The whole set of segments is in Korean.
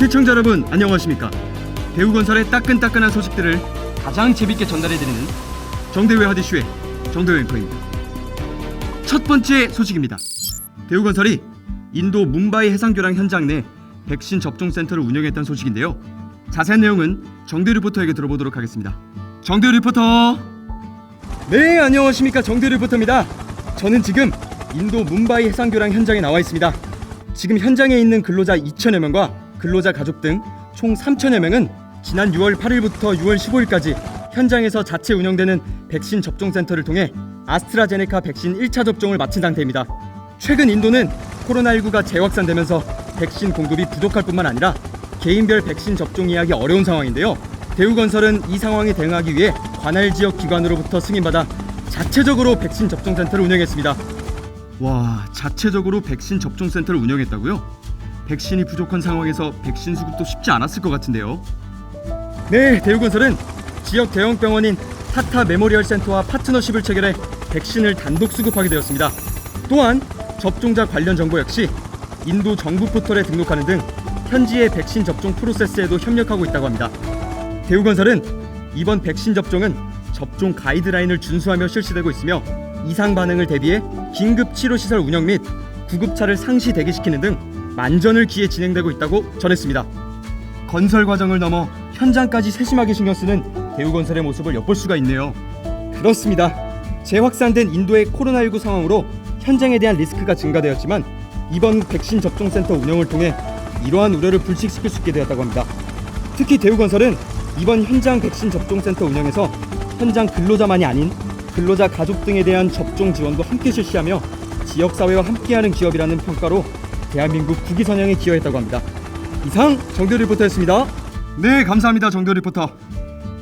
시청자 여러분 안녕하십니까. 대우건설의 따끈따끈한 소식들을 가장 재밌게 전달해드리는 정대우의 하디슈의 정대우 앵커입니다. 첫 번째 소식입니다. 대우건설이 인도 뭄바이 해상교량 현장 내 백신 접종센터를 운영했다는 소식인데요. 자세한 내용은 정대우 리포터에게 들어보도록 하겠습니다. 정대우 리포터. 네, 안녕하십니까. 정대우 리포터입니다. 저는 지금 인도 뭄바이 해상교량 현장에 나와 있습니다. 지금 현장에 있는 근로자 2천여 명과 근로자 가족 등 총 3천여 명은 지난 6월 8일부터 6월 15일까지 현장에서 자체 운영되는 백신 접종센터를 통해 아스트라제네카 백신 1차 접종을 마친 상태입니다. 최근 인도는 코로나19가 재확산되면서 백신 공급이 부족할 뿐만 아니라 개인별 백신 접종이 하기 어려운 상황인데요. 대우건설은 이 상황에 대응하기 위해 관할 지역 기관으로부터 승인받아 자체적으로 백신 접종센터를 운영했습니다. 와, 자체적으로 백신 접종센터를 운영했다고요? 백신이 부족한 상황에서 백신 수급도 쉽지 않았을 것 같은데요. 네, 대우건설은 지역 대형 병원인 타타 메모리얼 센터와 파트너십을 체결해 백신을 단독 수급하게 되었습니다. 또한 접종자 관련 정보 역시 인도 정부 포털에 등록하는 등 현지의 백신 접종 프로세스에도 협력하고 있다고 합니다. 대우건설은 이번 백신 접종은 접종 가이드라인을 준수하며 실시되고 있으며 이상 반응을 대비해 긴급 치료시설 운영 및 구급차를 상시 대기시키는 등 만전을 기해 진행되고 있다고 전했습니다. 건설 과정을 넘어 현장까지 세심하게 신경쓰는 대우건설의 모습을 엿볼 수가 있네요. 그렇습니다. 재확산된 인도의 코로나19 상황으로 현장에 대한 리스크가 증가되었지만 이번 백신 접종센터 운영을 통해 이러한 우려를 불식시킬 수 있게 되었다고 합니다. 특히 대우건설은 이번 현장 백신 접종센터 운영에서 현장 근로자만이 아닌 근로자 가족 등에 대한 접종 지원도 함께 실시하며 지역사회와 함께하는 기업이라는 평가로 대한민국 국위 선양에 기여했다고 합니다. 이상 정대우 리포터였습니다. 네, 감사합니다. 정대우 리포터.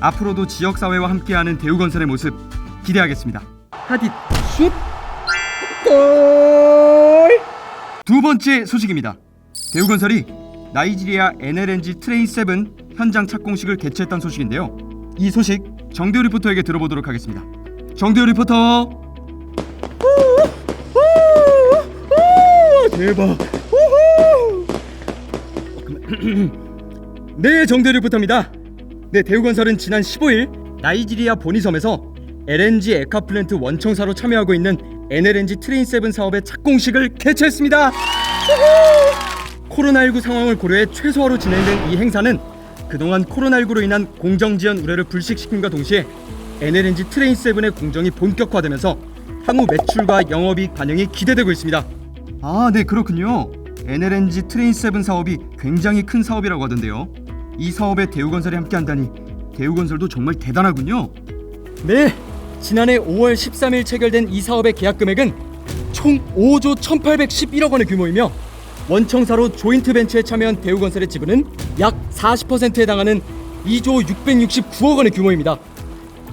앞으로도 지역사회와 함께하는 대우건설의 모습 기대하겠습니다. 하디 슛 골! 두 번째 소식입니다. 대우건설이 나이지리아 NLNG 트레인 7 현장 착공식을 개최했다는 소식인데요. 이 소식 정대우 리포터에게 들어보도록 하겠습니다. 정대우 리포터. 대박. 네, 정대우 리포터입니다. 네, 대우건설은 지난 15일 나이지리아 보니섬에서 LNG 에카플랜트 원청사로 참여하고 있는 NLNG 트레인 7 사업의 착공식을 개최했습니다. 코로나19 상황을 고려해 최소화로 진행된 이 행사는 그동안 코로나19로 인한 공정지연 우려를 불식시킴과 동시에 NLNG 트레인 7의 공정이 본격화되면서 향후 매출과 영업이익 반영이 기대되고 있습니다. 아, 네, 그렇군요. NLNG 트레인 7 사업이 굉장히 큰 사업이라고 하던데요. 이 사업에 대우건설이 함께한다니 대우건설도 정말 대단하군요. 네, 지난해 5월 13일 체결된 이 사업의 계약 금액은 총 5조 1811억 원의 규모이며 원청사로 조인트 벤처에 참여한 대우건설의 지분은 약 40%에 해당하는 2조 669억 원의 규모입니다.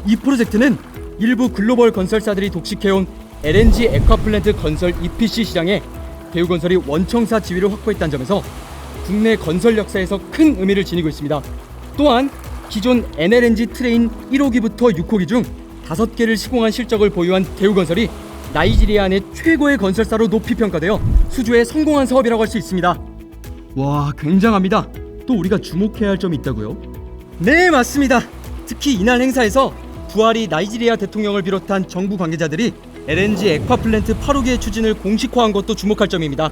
이 프로젝트는 일부 글로벌 건설사들이 독식해온 LNG 에카플랜트 건설 EPC 시장에 대우건설이 원청사 지위를 확보했다는 점에서 국내 건설 역사에서 큰 의미를 지니고 있습니다. 또한 기존 NLNG 트레인 1호기부터 6호기 중 5개를 시공한 실적을 보유한 대우건설이 나이지리아 내 최고의 건설사로 높이 평가되어 수주에 성공한 사업이라고 할 수 있습니다. 와, 굉장합니다. 또 우리가 주목해야 할 점이 있다고요? 네, 맞습니다. 특히 이날 행사에서 부하리 나이지리아 대통령을 비롯한 정부 관계자들이 LNG 에카플랜트 8호기의 추진을 공식화한 것도 주목할 점입니다.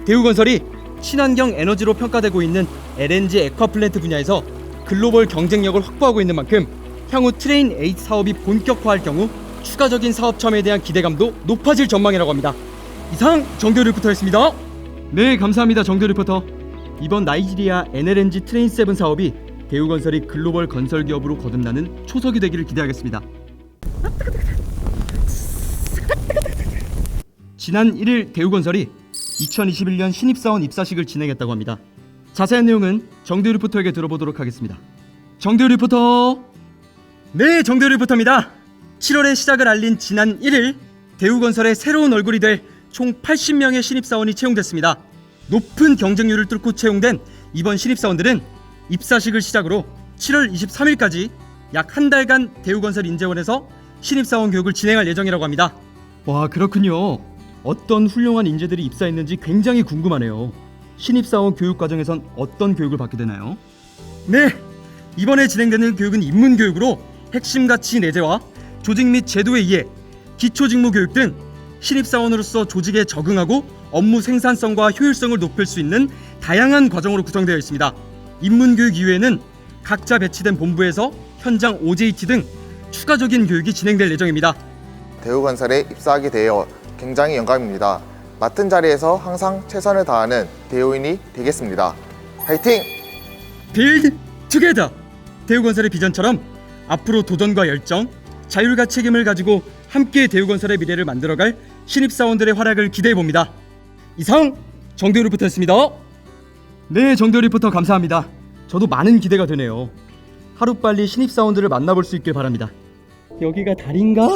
대우건설이 친환경 에너지로 평가되고 있는 LNG 에카플랜트 분야에서 글로벌 경쟁력을 확보하고 있는 만큼 향후 트레인 8 사업이 본격화할 경우 추가적인 사업 참여에 대한 기대감도 높아질 전망이라고 합니다. 이상 정대우 리포터였습니다. 네, 감사합니다. 정대우 리포터. 이번 나이지리아 NLNG 트레인 7 사업이 대우건설이 글로벌 건설 기업으로 거듭나는 초석이 되기를 기대하겠습니다. 지난 1일 대우건설이 2021년 신입사원 입사식을 진행했다고 합니다. 자세한 내용은 정대우 리포터에게 들어보도록 하겠습니다. 정대우 리포터. 네, 정대우 리포터입니다. 7월에 시작을 알린 지난 1일 대우건설의 새로운 얼굴이 될 총 80명의 신입사원이 채용됐습니다. 높은 경쟁률을 뚫고 채용된 이번 신입사원들은 입사식을 시작으로 7월 23일까지 약 한 달간 대우건설 인재원에서 신입사원 교육을 진행할 예정이라고 합니다. 와, 그렇군요. 어떤 훌륭한 인재들이 입사했는지 굉장히 궁금하네요. 신입사원 교육 과정에선 어떤 교육을 받게 되나요? 네, 이번에 진행되는 교육은 인문교육으로 핵심 가치 내재와 조직 및 제도에 의해 기초직무교육 등 신입사원으로서 조직에 적응하고 업무 생산성과 효율성을 높일 수 있는 다양한 과정으로 구성되어 있습니다. 인문교육 이후에는 각자 배치된 본부에서 현장 OJT 등 추가적인 교육이 진행될 예정입니다. 대우건설에 입사하게 되어 굉장히 영광입니다. 맡은 자리에서 항상 최선을 다하는 대우인이 되겠습니다. 화이팅! 빌드 투게더! 대우건설의 비전처럼 앞으로 도전과 열정, 자율과 책임을 가지고 함께 대우건설의 미래를 만들어갈 신입사원들의 활약을 기대해봅니다. 이상 정대우 리포터였습니다. 네, 정대우 리포터 감사합니다. 저도 많은 기대가 되네요. 하루빨리 신입사원들을 만나볼 수 있길 바랍니다. 여기가 달인가?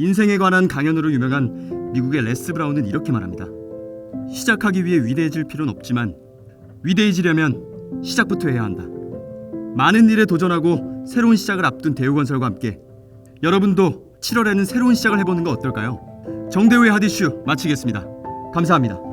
인생에 관한 강연으로 유명한 미국의 레스 브라운은 이렇게 말합니다. 시작하기 위해 위대해질 필요는 없지만 위대해지려면 시작부터 해야 한다. 많은 일에 도전하고 새로운 시작을 앞둔 대우건설과 함께 여러분도 7월에는 새로운 시작을 해보는 거 어떨까요? 정대우의 핫이슈 마치겠습니다. 감사합니다.